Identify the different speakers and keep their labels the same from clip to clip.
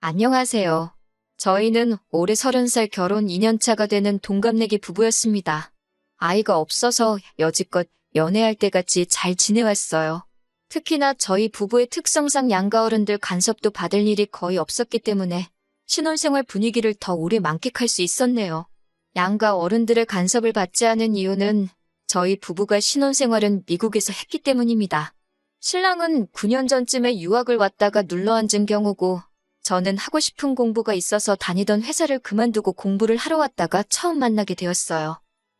Speaker 1: 안녕하세요. 저희는 올해 30살 결혼 2년차가 되는 동갑내기 부부였습니다. 아이가 없어서 여지껏 연애할 때같이 잘 지내왔어요. 특히나 저희 부부의 특성상 양가 어른들 간섭도 받을 일이 거의 없었기 때문에 신혼생활 분위기를 더 오래 만끽할 수 있었네요. 양가 어른들의 간섭을 받지 않은 이유는 저희 부부가 신혼생활은 미국에서 했기 때문입니다. 신랑은 9년 전쯤에 유학을 왔다가 눌러앉은 경우고 저는 하고 싶은 공부가 있어서 다니던 회사를 그만두고 공부를 하러 왔다가 처음 만나게 되었어요.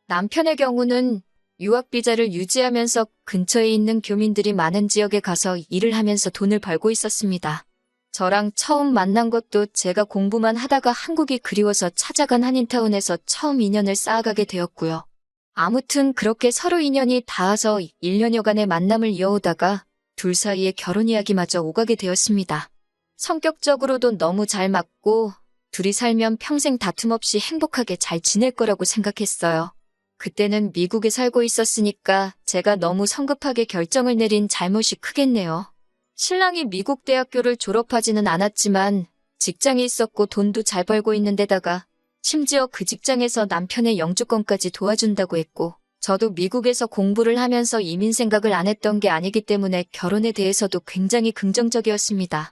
Speaker 1: 남편의 경우는 유학 비자를 유지하면서 근처에 있는 교민들이 많은 지역에 가서 일을 하면서 돈을 벌고 있었습니다. 저랑 처음 만난 것도 제가 공부만 하다가 한국이 그리워서 찾아간 한인타운에서 처음 인연을 쌓아가게 되었고요. 아무튼 그렇게 서로 인연이 닿아서 1년여간의 만남을 이어오다가 둘 사이에 결혼 이야기마저 오가게 되었습니다. 성격적으로도 너무 잘 맞고 둘이 살면 평생 다툼 없이 행복하게 잘 지낼 거라고 생각했어요. 그때는 미국에 살고 있었으니까 제가 너무 성급하게 결정을 내린 잘못이 크겠네요. 신랑이 미국 대학교를 졸업하지는 않았지만 직장이 있었고 돈도 잘 벌고 있는 데다가 심지어 그 직장에서 남편의 영주권까지 도와준다고 했고 저도 미국에서 공부를 하면서 이민 생각을 안 했던 게 아니기 때문에 결혼에 대해서도 굉장히 긍정적이었습니다.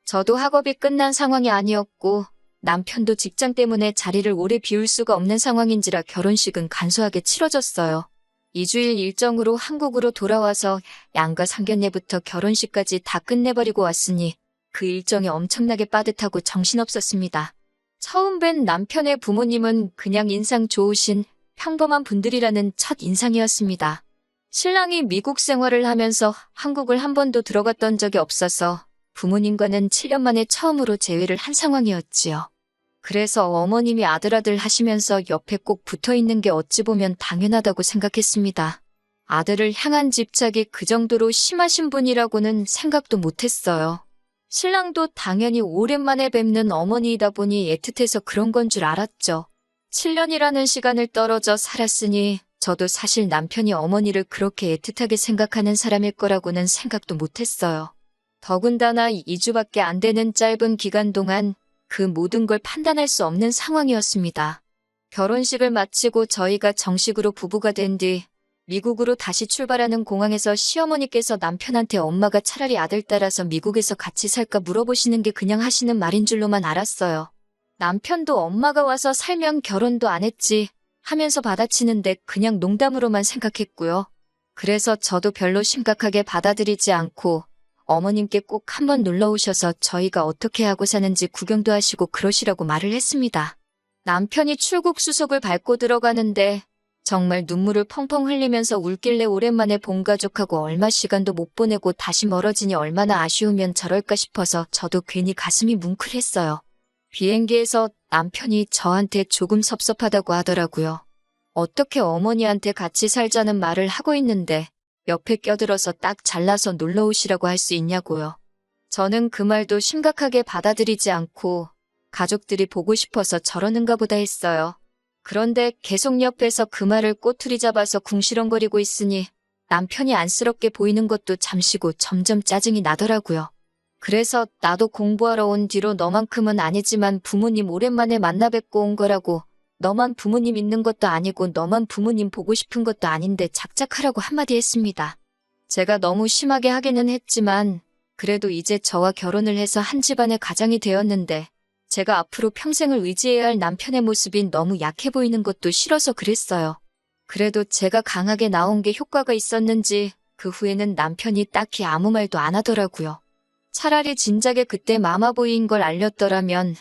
Speaker 1: 저도 학업이 끝난 상황이 아니었고 남편도 직장 때문에 자리를 오래 비울 수가 없는 상황인지라 결혼식은 간소하게 치러졌어요. 2주일 일정으로 한국으로 돌아와서 양가 상견례부터 결혼식까지 다 끝내버리고 왔으니 그 일정이 엄청나게 빠듯하고 정신없었습니다. 처음 뵌 남편의 부모님은 그냥 인상 좋으신 평범한 분들이라는 첫 인상이었습니다. 신랑이 미국 생활을 하면서 한국을 한 번도 들어갔던 적이 없어서 부모님과는 7년 만에 처음으로 재회를 한 상황이었지요. 그래서 어머님이 아들 하시면서 옆에 꼭 붙어있는 게 어찌 보면 당연하다고 생각했습니다. 아들을 향한 집착이 그 정도로 심하신 분이라고는 생각도 못했어요. 신랑도 당연히 오랜만에 뵙는 어머니이다 보니 애틋해서 그런 건 줄 알았죠. 7년이라는 시간을 떨어져 살았으니 저도 사실 남편이 어머니를 그렇게 애틋하게 생각하는 사람일 거라고는 생각도 못했어요. 더군다나 2주밖에 안 되는 짧은 기간 동안 그 모든 걸 판단할 수 없는 상황이었습니다. 결혼식을 마치고 저희가 정식으로 부부가 된 뒤 미국으로 다시 출발하는 공항에서 시어머니께서 남편한테 엄마가 차라리 아들 따라서 미국에서 같이 살까 물어보시는 게 그냥 하시는 말인 줄로만 알았어요. 남편도 엄마가 와서 살면 결혼도 안 했지 하면서 받아치는데 그냥 농담으로만 생각했고요. 그래서 저도 별로 심각하게 받아들이지 않고 어머님께 꼭 한번 놀러 오셔서 저희가 어떻게 하고 사는지 구경도 하시고 그러시라고 말을 했습니다. 남편이 출국 수속을 밟고 들어가는데 정말 눈물을 펑펑 흘리면서 울길래 오랜만에 본 가족하고 얼마 시간도 못 보내고 다시 멀어지니 얼마나 아쉬우면 저럴까 싶어서 저도 괜히 가슴이 뭉클했어요. 비행기에서 남편이 저한테 조금 섭섭하다고 하더라고요. 어떻게 어머니한테 같이 살자는 말을 하고 있는데 옆에 껴들어서 딱 잘라서 놀러 오시라고 할 수 있냐고요. 저는 그 말도 심각하게 받아들이지 않고 가족들이 보고 싶어서 저러는가 보다 했어요. 그런데 계속 옆에서 그 말을 꼬투리 잡아서 궁시렁거리고 있으니 남편이 안쓰럽게 보이는 것도 잠시고 점점 짜증이 나더라고요. 그래서 나도 공부하러 온 뒤로 너만큼은 아니지만 부모님 오랜만에 만나 뵙고 온 거라고 너만 부모님 있는 것도 아니고 너만 부모님 보고 싶은 것도 아닌데 작작하라고 한마디 했습니다. 제가 너무 심하게 하기는 했지만 그래도 이제 저와 결혼을 해서 한 집안의 가장이 되었는데 제가 앞으로 평생을 의지해야 할 남편의 모습이 너무 약해 보이는 것도 싫어서 그랬어요. 그래도 제가 강하게 나온 게 효과가 있었는지 그 후에는 남편이 딱히 아무 말도 안 하더라고요. 차라리 진작에 그때 마마보이인 걸 알렸더라면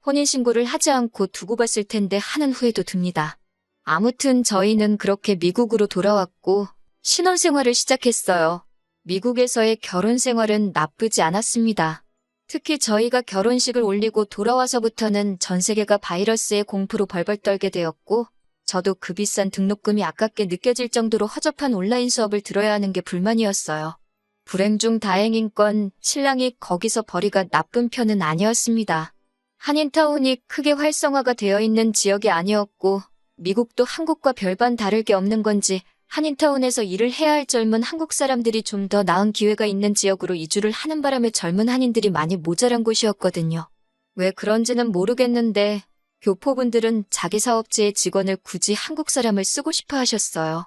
Speaker 1: 혼인신고를 하지 않고 두고 봤을 텐데 하는 후회도 듭니다. 아무튼 저희는 그렇게 미국으로 돌아왔고 신혼생활을 시작했어요. 미국에서의 결혼 생활은 나쁘지 않았습니다. 특히 저희가 결혼식을 올리고 돌아와서부터는 전 세계가 바이러스의 공포로 벌벌 떨게 되었고 저도 그 비싼 등록금이 아깝게 느껴질 정도로 허접한 온라인 수업을 들어야 하는 게 불만이었어요. 불행 중 다행인 건 신랑이 거기서 벌이가 나쁜 편은 아니었습니다. 한인타운이 크게 활성화가 되어 있는 지역이 아니었고 미국도 한국과 별반 다를 게 없는 건지 한인타운에서 일을 해야 할 젊은 한국 사람들이 좀 더 나은 기회가 있는 지역으로 이주를 하는 바람에 젊은 한인들이 많이 모자란 곳이었거든요. 왜 그런지는 모르겠는데 교포분들은 자기 사업체의 직원을 굳이 한국 사람을 쓰고 싶어 하셨어요.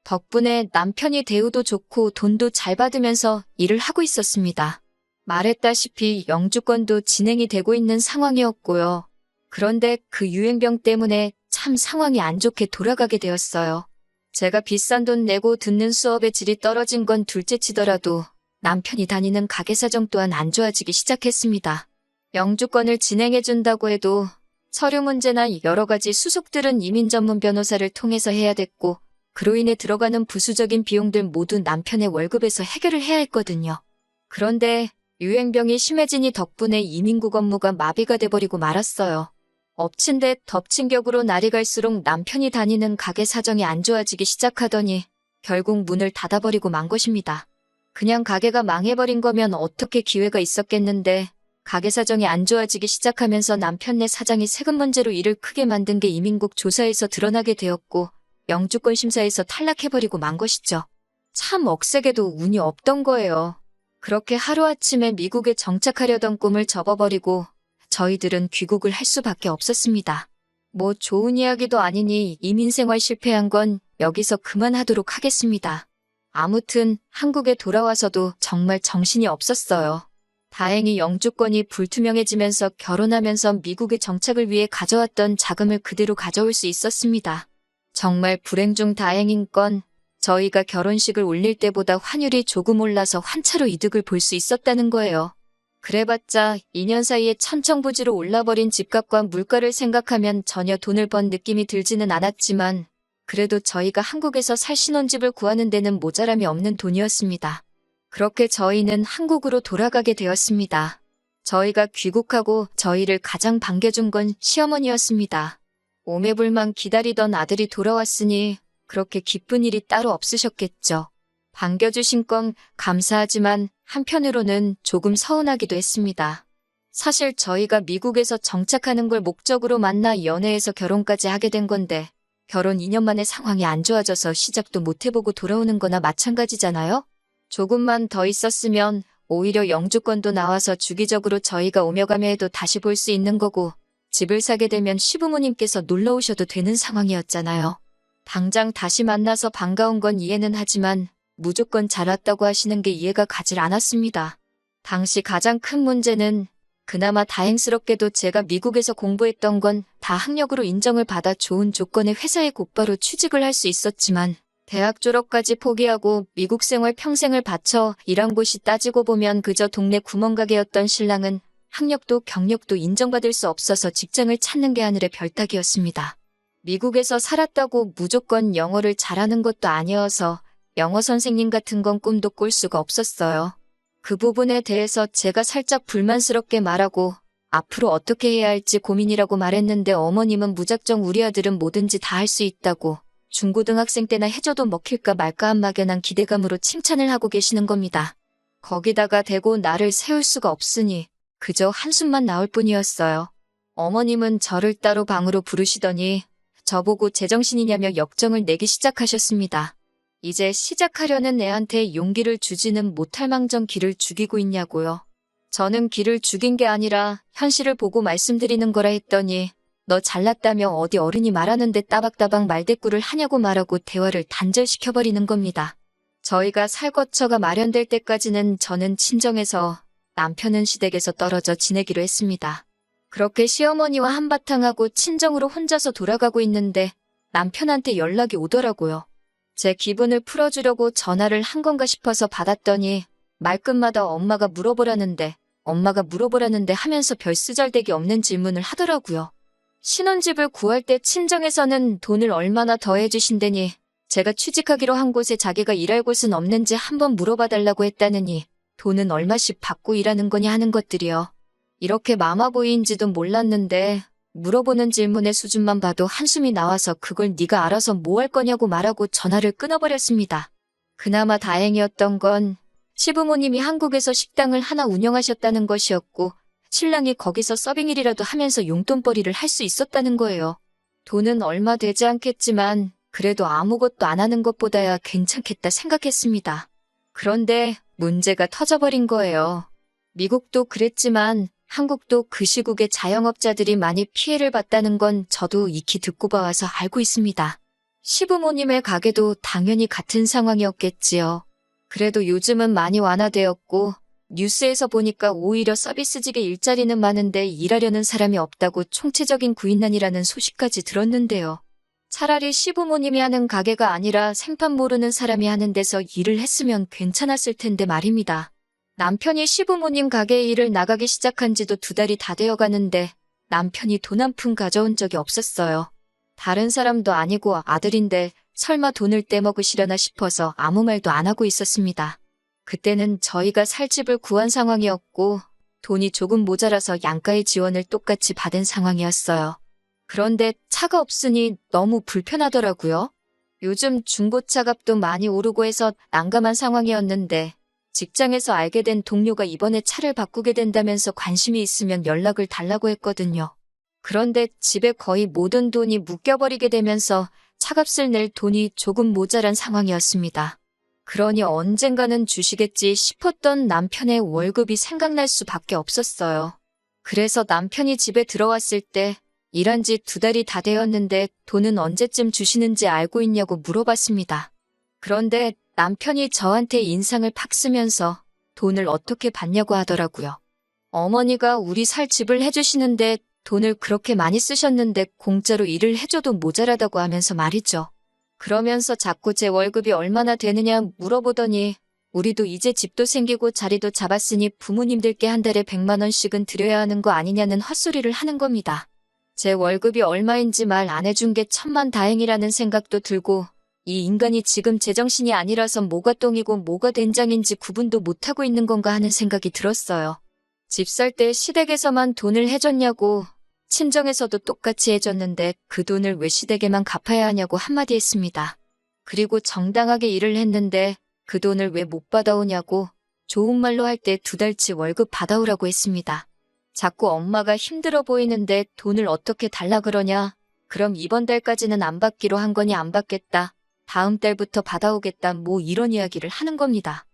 Speaker 1: 덕분에 남편이 대우도 좋고 돈도 잘 받으면서 일을 하고 있었습니다. 말했다시피 영주권도 진행이 되고 있는 상황이었고요. 그런데 그 유행병 때문에 참 상황이 안 좋게 돌아가게 되었어요. 제가 비싼 돈 내고 듣는 수업의 질이 떨어진 건 둘째치더라도 남편이 다니는 가게 사정 또한 안 좋아지기 시작했습니다. 영주권을 진행해준다고 해도 서류 문제나 여러 가지 수속들은 이민 전문 변호사를 통해서 해야 됐고 그로 인해 들어가는 부수적인 비용들 모두 남편의 월급에서 해결을 해야 했거든요. 그런데 유행병이 심해지니 덕분에 이민국 업무가 마비가 돼버리고 말았어요. 엎친 데 덮친 격으로 날이 갈수록 남편이 다니는 가게 사정이 안 좋아지기 시작하더니 결국 문을 닫아버리고 만 것입니다. 그냥 가게가 망해버린 거면 어떻게 기회가 있었겠는데 가게 사정이 안 좋아지기 시작하면서 남편네 사장이 세금 문제로 일을 크게 만든 게 이민국 조사에서 드러나게 되었고 영주권 심사에서 탈락해버리고 만 것이죠. 참 억세게도 운이 없던 거예요. 그렇게 하루아침에 미국에 정착하려던 꿈을 접어버리고 저희들은 귀국을 할 수밖에 없었습니다. 뭐 좋은 이야기도 아니니 이민생활 실패한 건 여기서 그만하도록 하겠습니다. 아무튼 한국에 돌아와서도 정말 정신이 없었어요. 다행히 영주권이 불투명해지면서 결혼하면서 미국에 정착을 위해 가져왔던 자금을 그대로 가져올 수 있었습니다. 정말 불행 중 다행인 건 저희가 결혼식을 올릴 때보다 환율이 조금 올라서 환차로 이득을 볼 수 있었다는 거예요. 그래봤자 2년 사이에 천정부지로 올라버린 집값과 물가를 생각하면 전혀 돈을 번 느낌이 들지는 않았지만 그래도 저희가 한국에서 살 신혼집을 구하는 데는 모자람이 없는 돈이었습니다. 그렇게 저희는 한국으로 돌아가게 되었습니다. 저희가 귀국하고 저희를 가장 반겨준 건 시어머니였습니다. 오매불만 기다리던 아들이 돌아왔으니 그렇게 기쁜 일이 따로 없으셨겠죠. 반겨주신 건 감사하지만 한편으로는 조금 서운하기도 했습니다. 사실 저희가 미국에서 정착하는 걸 목적으로 만나 연애해서 결혼까지 하게 된 건데 결혼 2년 만에 상황이 안 좋아져서 시작도 못 해보고 돌아오는 거나 마찬가지잖아요? 조금만 더 있었으면 오히려 영주권도 나와서 주기적으로 저희가 오며 가며 해도 다시 볼 수 있는 거고 집을 사게 되면 시부모님께서 놀러 오셔도 되는 상황이었잖아요. 당장 다시 만나서 반가운 건 이해는 하지만 무조건 잘 왔다고 하시는 게 이해가 가질 않았습니다. 당시 가장 큰 문제는 그나마 다행스럽게도 제가 미국에서 공부했던 건 다 학력으로 인정을 받아 좋은 조건의 회사에 곧바로 취직을 할 수 있었지만 대학 졸업까지 포기하고 미국 생활 평생을 바쳐 일한 곳이 따지고 보면 그저 동네 구멍가게였던 신랑은 학력도 경력도 인정받을 수 없어서 직장을 찾는 게 하늘의 별따기였습니다. 미국에서 살았다고 무조건 영어를 잘하는 것도 아니어서 영어 선생님 같은 건 꿈도 꿀 수가 없었어요. 그 부분에 대해서 제가 살짝 불만스럽게 말하고 앞으로 어떻게 해야 할지 고민이라고 말했는데 어머님은 무작정 우리 아들은 뭐든지 다 할 수 있다고 중고등학생 때나 해줘도 먹힐까 말까 한 막연한 기대감으로 칭찬을 하고 계시는 겁니다. 거기다가 대고 나를 세울 수가 없으니 그저 한숨만 나올 뿐이었어요. 어머님은 저를 따로 방으로 부르시더니 저보고 제정신이냐며 역정을 내기 시작하셨습니다. 이제 시작하려는 애한테 용기를 주지는 못할 망정 기를 죽이고 있냐고요. 저는 기를 죽인 게 아니라 현실을 보고 말씀드리는 거라 했더니 너 잘났다며 어디 어른이 말하는데 따박따박 말대꾸를 하냐고 말하고 대화를 단절시켜버리는 겁니다. 저희가 살 거처가 마련될 때까지는 저는 친정에서 남편은 시댁에서 떨어져 지내기로 했습니다. 그렇게 시어머니와 한바탕하고 친정으로 혼자서 돌아가고 있는데 남편한테 연락이 오더라고요. 제 기분을 풀어주려고 전화를 한 건가 싶어서 받았더니 말끝마다 엄마가 물어보라는데 하면서 별 쓰잘데기 없는 질문을 하더라고요. 신혼집을 구할 때 친정에서는 돈을 얼마나 더 해주신다니 제가 취직하기로 한 곳에 자기가 일할 곳은 없는지 한번 물어봐달라고 했다느니 돈은 얼마씩 받고 일하는 거냐 하는 것들이요. 이렇게 마마보이인지도 몰랐는데 물어보는 질문의 수준만 봐도 한숨이 나와서 그걸 네가 알아서 뭐 할 거냐고 말하고 전화를 끊어버렸습니다. 그나마 다행이었던 건 시부모님이 한국에서 식당을 하나 운영하셨다는 것이었고 신랑이 거기서 서빙일이라도 하면서 용돈벌이를 할 수 있었다는 거예요. 돈은 얼마 되지 않겠지만 그래도 아무것도 안 하는 것보다야 괜찮겠다 생각했습니다. 그런데 문제가 터져버린 거예요. 미국도 그랬지만 한국도 그 시국에 자영업자들이 많이 피해를 봤다는 건 저도 익히 듣고 봐와서 알고 있습니다. 시부모님의 가게도 당연히 같은 상황이었겠지요. 그래도 요즘은 많이 완화되었고 뉴스에서 보니까 오히려 서비스직의 일자리는 많은데 일하려는 사람이 없다고 총체적인 구인난이라는 소식까지 들었는데요. 차라리 시부모님이 하는 가게가 아니라 생판 모르는 사람이 하는 데서 일을 했으면 괜찮았을 텐데 말입니다. 남편이 시부모님 가게에 일을 나가기 시작한 지도 2달이 다 되어 가는데 남편이 돈 한 푼 가져온 적이 없었어요. 다른 사람도 아니고 아들인데 설마 돈을 떼먹으시려나 싶어서 아무 말도 안 하고 있었습니다. 그때는 저희가 살 집을 구한 상황이었고 돈이 조금 모자라서 양가의 지원을 똑같이 받은 상황이었어요. 그런데 차가 없으니 너무 불편하더라고요. 요즘 중고차 값도 많이 오르고 해서 난감한 상황이었는데 직장에서 알게 된 동료가 이번에 차를 바꾸게 된다면서 관심이 있으면 연락을 달라고 했거든요. 그런데 집에 거의 모든 돈이 묶여버리게 되면서 차값을 낼 돈이 조금 모자란 상황이었습니다. 그러니 언젠가는 주시겠지 싶었던 남편의 월급이 생각날 수밖에 없었어요. 그래서 남편이 집에 들어왔을 때 일한 지 2달이 다 되었는데 돈은 언제쯤 주시는지 알고 있냐고 물어봤습니다. 그런데 남편이 저한테 인상을 팍 쓰면서 돈을 어떻게 받냐고 하더라고요. 어머니가 우리 살 집을 해주시는데 돈을 그렇게 많이 쓰셨는데 공짜로 일을 해줘도 모자라다고 하면서 말이죠. 그러면서 자꾸 제 월급이 얼마나 되느냐 물어보더니 우리도 이제 집도 생기고 자리도 잡았으니 부모님들께 한 달에 100만 원씩은 드려야 하는 거 아니냐는 헛소리를 하는 겁니다. 제 월급이 얼마인지 말 안 해준 게 천만다행이라는 생각도 들고 이 인간이 지금 제정신이 아니라서 뭐가 똥이고 뭐가 된장인지 구분도 못하고 있는 건가 하는 생각이 들었어요. 집 살 때 시댁에서만 돈을 해줬냐고 친정에서도 똑같이 해줬는데 그 돈을 왜 시댁에만 갚아야 하냐고 한마디 했습니다. 그리고 정당하게 일을 했는데 그 돈을 왜 못 받아오냐고 좋은 말로 할 때 2달치 월급 받아오라고 했습니다. 자꾸 엄마가 힘들어 보이는데 돈을 어떻게 달라 그러냐. 그럼 이번 달까지는 안 받기로 한 거니 안 받겠다. 다음 달부터 받아오겠다. 뭐 이런 이야기를 하는 겁니다.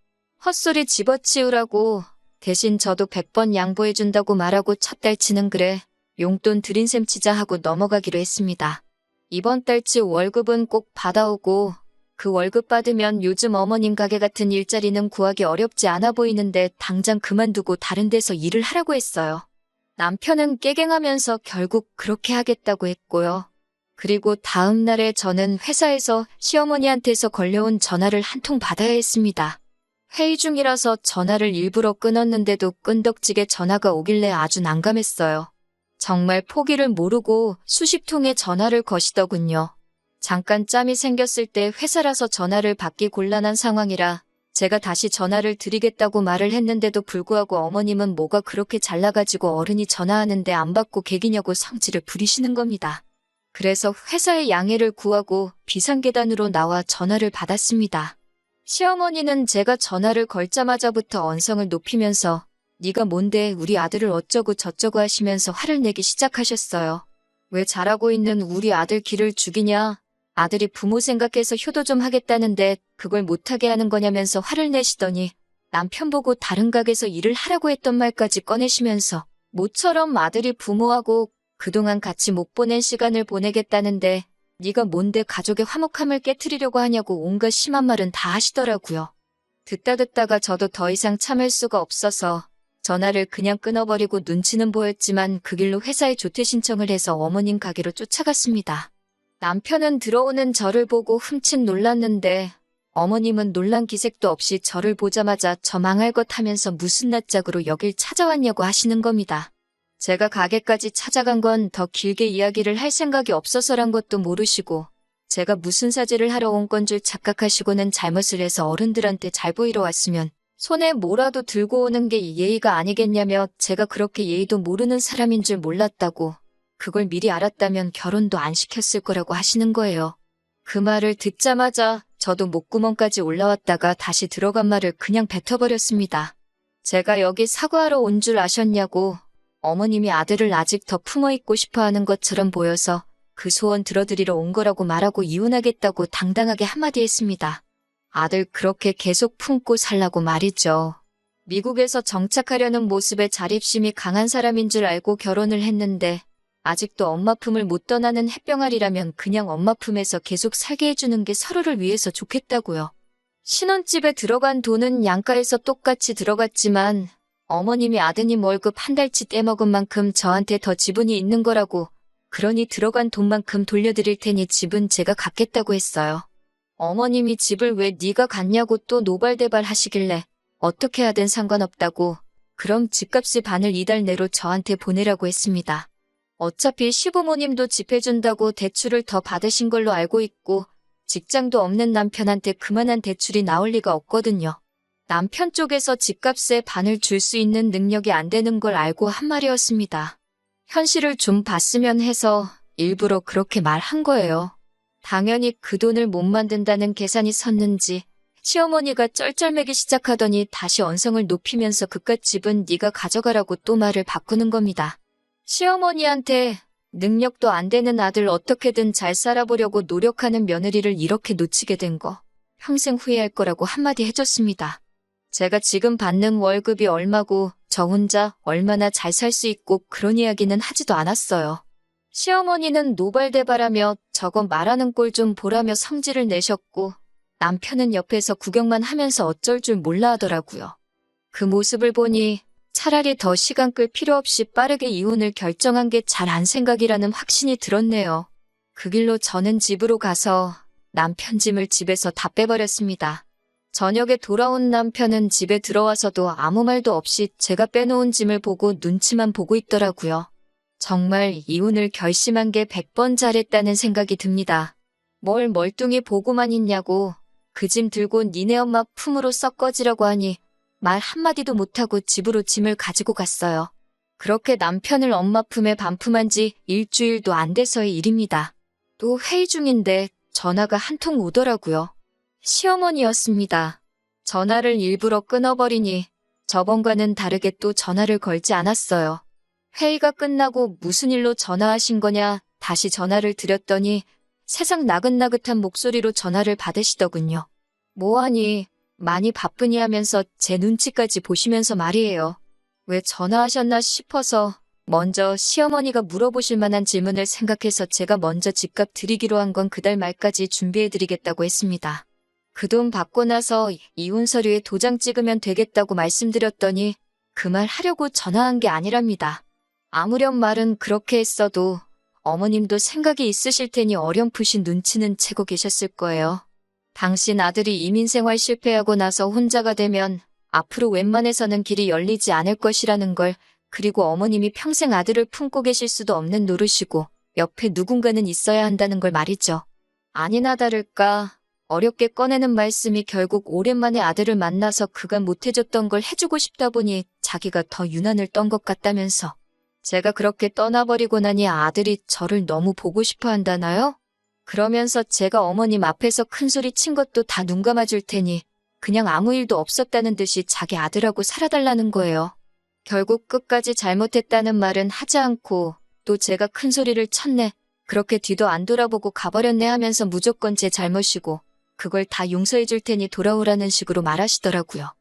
Speaker 1: 헛소리 집어치우라고 대신 저도 100번 양보해준다고 말하고 첫 달치는 그래. 용돈 드린 셈 치자 하고 넘어가기로 했습니다. 이번 달치 월급은 꼭 받아오고 그 월급 받으면 요즘 어머님 가게 같은 일자리는 구하기 어렵지 않아 보이는데 당장 그만두고 다른 데서 일을 하라고 했어요. 남편은 깨갱하면서 결국 그렇게 하겠다고 했고요. 그리고 다음 날에 저는 회사에서 시어머니한테서 걸려온 전화를 한 통 받아야 했습니다. 회의 중이라서 전화를 일부러 끊었는데도 끈덕지게 전화가 오길래 아주 난감했어요. 정말 포기를 모르고 수십 통의 전화를 거시더군요. 잠깐 짬이 생겼을 때 회사라서 전화를 받기 곤란한 상황이라 제가 다시 전화를 드리겠다고 말을 했는데도 불구하고 어머님은 뭐가 그렇게 잘나가지고 어른이 전화하는데 안 받고 개기냐고 성질을 부리시는 겁니다. 그래서 회사의 양해를 구하고 비상계단으로 나와 전화를 받았습니다. 시어머니는 제가 전화를 걸자마자부터 언성을 높이면서 네가 뭔데 우리 아들을 어쩌고 저쩌고 하시면서 화를 내기 시작하셨어요. 왜 잘하고 있는 우리 아들 기를 죽이냐. 아들이 부모 생각해서 효도 좀 하겠다는데 그걸 못하게 하는 거냐면서 화를 내시더니 남편 보고 다른 가게에서 일을 하라고 했던 말까지 꺼내시면서 모처럼 아들이 부모하고 그동안 같이 못 보낸 시간을 보내겠다는데 네가 뭔데 가족의 화목함을 깨트리려고 하냐고 온갖 심한 말은 다 하시더라고요. 듣다가 저도 더 이상 참을 수가 없어서 전화를 그냥 끊어버리고 눈치는 보였지만 그 길로 회사에 조퇴 신청을 해서 어머님 가게로 쫓아갔습니다. 남편은 들어오는 저를 보고 흠칫 놀랐는데 어머님은 놀란 기색도 없이 저를 보자마자 저 망할 것 하면서 무슨 낯짝으로 여길 찾아왔냐고 하시는 겁니다. 제가 가게까지 찾아간 건 더 길게 이야기를 할 생각이 없어서란 것도 모르시고 제가 무슨 사죄를 하러 온 건 줄 착각하시고는 잘못을 해서 어른들한테 잘 보이러 왔으면 손에 뭐라도 들고 오는 게 예의가 아니겠냐며 제가 그렇게 예의도 모르는 사람인 줄 몰랐다고 그걸 미리 알았다면 결혼도 안 시켰을 거라고 하시는 거예요. 그 말을 듣자마자 저도 목구멍까지 올라왔다가 다시 들어간 말을 그냥 뱉어버렸습니다. 제가 여기 사과하러 온 줄 아셨냐고 어머님이 아들을 아직 더 품어있고 싶어하는 것처럼 보여서 그 소원 들어드리러 온 거라고 말하고 이혼하겠다고 당당하게 한마디 했습니다. 아들 그렇게 계속 품고 살라고 말이죠. 미국에서 정착하려는 모습에 자립심이 강한 사람인 줄 알고 결혼을 했는데 아직도 엄마 품을 못 떠나는 햇병아리라면 그냥 엄마 품에서 계속 살게 해주는 게 서로를 위해서 좋겠다고요. 신혼집에 들어간 돈은 양가에서 똑같이 들어갔지만 어머님이 아드님 월급 한 달치 떼먹은 만큼 저한테 더 지분이 있는 거라고, 그러니 들어간 돈만큼 돌려드릴 테니 집은 제가 갖겠다고 했어요. 어머님이 집을 왜 네가 갖냐고 또 노발대발 하시길래 어떻게 하든 상관없다고, 그럼 집값의 반을 이달 내로 저한테 보내라고 했습니다. 어차피 시부모님도 집 해준다고 대출을 더 받으신 걸로 알고 있고 직장도 없는 남편한테 그만한 대출이 나올 리가 없거든요. 남편 쪽에서 집값의 반을 줄 수 있는 능력이 안 되는 걸 알고 한 말이었습니다. 현실을 좀 봤으면 해서 일부러 그렇게 말한 거예요. 당연히 그 돈을 못 만든다는 계산이 섰는지 시어머니가 쩔쩔매기 시작하더니 다시 언성을 높이면서 그깟 집은 네가 가져가라고 또 말을 바꾸는 겁니다. 시어머니한테 능력도 안 되는 아들 어떻게든 잘 살아보려고 노력하는 며느리를 이렇게 놓치게 된 거 평생 후회할 거라고 한마디 해줬습니다. 제가 지금 받는 월급이 얼마고 저 혼자 얼마나 잘 살 수 있고 그런 이야기는 하지도 않았어요. 시어머니는 노발대발하며 저거 말하는 꼴 좀 보라며 성질을 내셨고 남편은 옆에서 구경만 하면서 어쩔 줄 몰라 하더라고요. 그 모습을 보니 차라리 더 시간 끌 필요 없이 빠르게 이혼을 결정한 게 잘한 생각이라는 확신이 들었네요. 그 길로 저는 집으로 가서 남편 짐을 집에서 다 빼버렸습니다. 저녁에 돌아온 남편은 집에 들어와서도 아무 말도 없이 제가 빼놓은 짐을 보고 눈치만 보고 있더라고요. 정말 이혼을 결심한 게 100번 잘했다는 생각이 듭니다. 뭘 멀뚱히 보고만 있냐고, 그 짐 들고 니네 엄마 품으로 썩 꺼지라고 하니 말 한마디도 못하고 집으로 짐을 가지고 갔어요. 그렇게 남편을 엄마 품에 반품한 지 일주일도 안 돼서의 일입니다. 또 회의 중인데 전화가 한 통 오더라고요. 시어머니였습니다. 전화를 일부러 끊어버리니 저번과는 다르게 또 전화를 걸지 않았어요. 회의가 끝나고 무슨 일로 전화하신 거냐 다시 전화를 드렸더니 세상 나긋나긋한 목소리로 전화를 받으시더군요. 뭐하니? 많이 바쁘니 하면서 제 눈치까지 보시면서 말이에요. 왜 전화하셨나 싶어서 먼저 시어머니가 물어보실 만한 질문을 생각해서 제가 먼저 집값 드리기로 한 건 그달 말까지 준비해드리겠다고 했습니다. 그 돈 받고 나서 이혼 서류에 도장 찍으면 되겠다고 말씀드렸더니 그 말 하려고 전화한 게 아니랍니다. 아무렴 말은 그렇게 했어도 어머님도 생각이 있으실 테니 어렴풋이 눈치는 채고 계셨을 거예요. 당신 아들이 이민생활 실패하고 나서 혼자가 되면 앞으로 웬만해서는 길이 열리지 않을 것이라는 걸, 그리고 어머님이 평생 아들을 품고 계실 수도 없는 노릇이고 옆에 누군가는 있어야 한다는 걸 말이죠. 아니나 다를까 어렵게 꺼내는 말씀이 결국 오랜만에 아들을 만나서 그간 못해줬던 걸 해주고 싶다 보니 자기가 더 유난을 떤 것 같다면서. 제가 그렇게 떠나버리고 나니 아들이 저를 너무 보고 싶어 한다나요? 그러면서 제가 어머님 앞에서 큰소리 친 것도 다 눈 감아줄 테니 그냥 아무 일도 없었다는 듯이 자기 아들하고 살아달라는 거예요. 결국 끝까지 잘못했다는 말은 하지 않고 또 제가 큰소리를 쳤네, 그렇게 뒤도 안 돌아보고 가버렸네 하면서 무조건 제 잘못이고 그걸 다 용서해줄 테니 돌아오라는 식으로 말하시더라고요.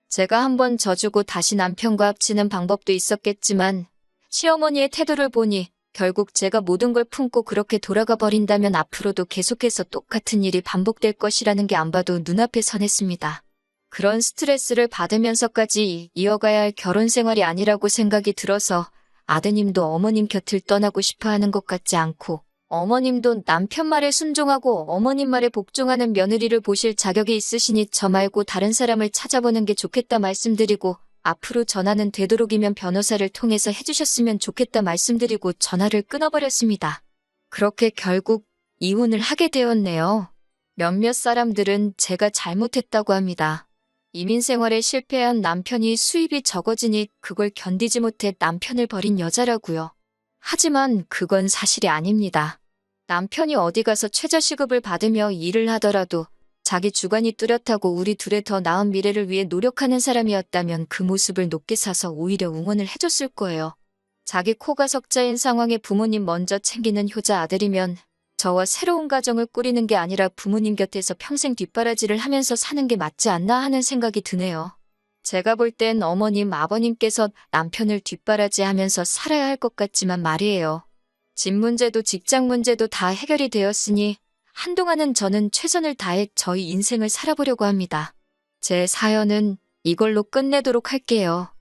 Speaker 1: 제가 한번 져주고 다시 남편과 합치는 방법도 있었겠지만 시어머니의 태도를 보니 결국 제가 모든 걸 품고 그렇게 돌아가 버린다면 앞으로도 계속해서 똑같은 일이 반복될 것이라는 게 안 봐도 눈앞에 선했습니다. 그런 스트레스를 받으면서까지 이어가야 할 결혼 생활이 아니라고 생각이 들어서 아드님도 어머님 곁을 떠나고 싶어 하는 것 같지 않고 어머님도 남편 말에 순종하고 어머님 말에 복종하는 며느리를 보실 자격이 있으시니 저 말고 다른 사람을 찾아보는 게 좋겠다 말씀드리고 앞으로 전화는 되도록이면 변호사를 통해서 해주셨으면 좋겠다 말씀드리고 전화를 끊어버렸습니다. 그렇게 결국 이혼을 하게 되었네요. 몇몇 사람들은 제가 잘못했다고 합니다. 이민 생활에 실패한 남편이 수입이 적어지니 그걸 견디지 못해 남편을 버린 여자라고요. 하지만 그건 사실이 아닙니다. 남편이 어디 가서 최저시급을 받으며 일을 하더라도 자기 주관이 뚜렷하고 우리 둘의 더 나은 미래를 위해 노력하는 사람이었다면 그 모습을 높게 사서 오히려 응원을 해줬을 거예요. 자기 코가 석자인 상황에 부모님 먼저 챙기는 효자 아들이면 저와 새로운 가정을 꾸리는 게 아니라 부모님 곁에서 평생 뒷바라지를 하면서 사는 게 맞지 않나 하는 생각이 드네요. 제가 볼 땐 어머님, 아버님께서 남편을 뒷바라지하면서 살아야 할 것 같지만 말이에요. 집 문제도 직장 문제도 다 해결이 되었으니 한동안은 저는 최선을 다해 저희 인생을 살아보려고 합니다. 제 사연은 이걸로 끝내도록 할게요.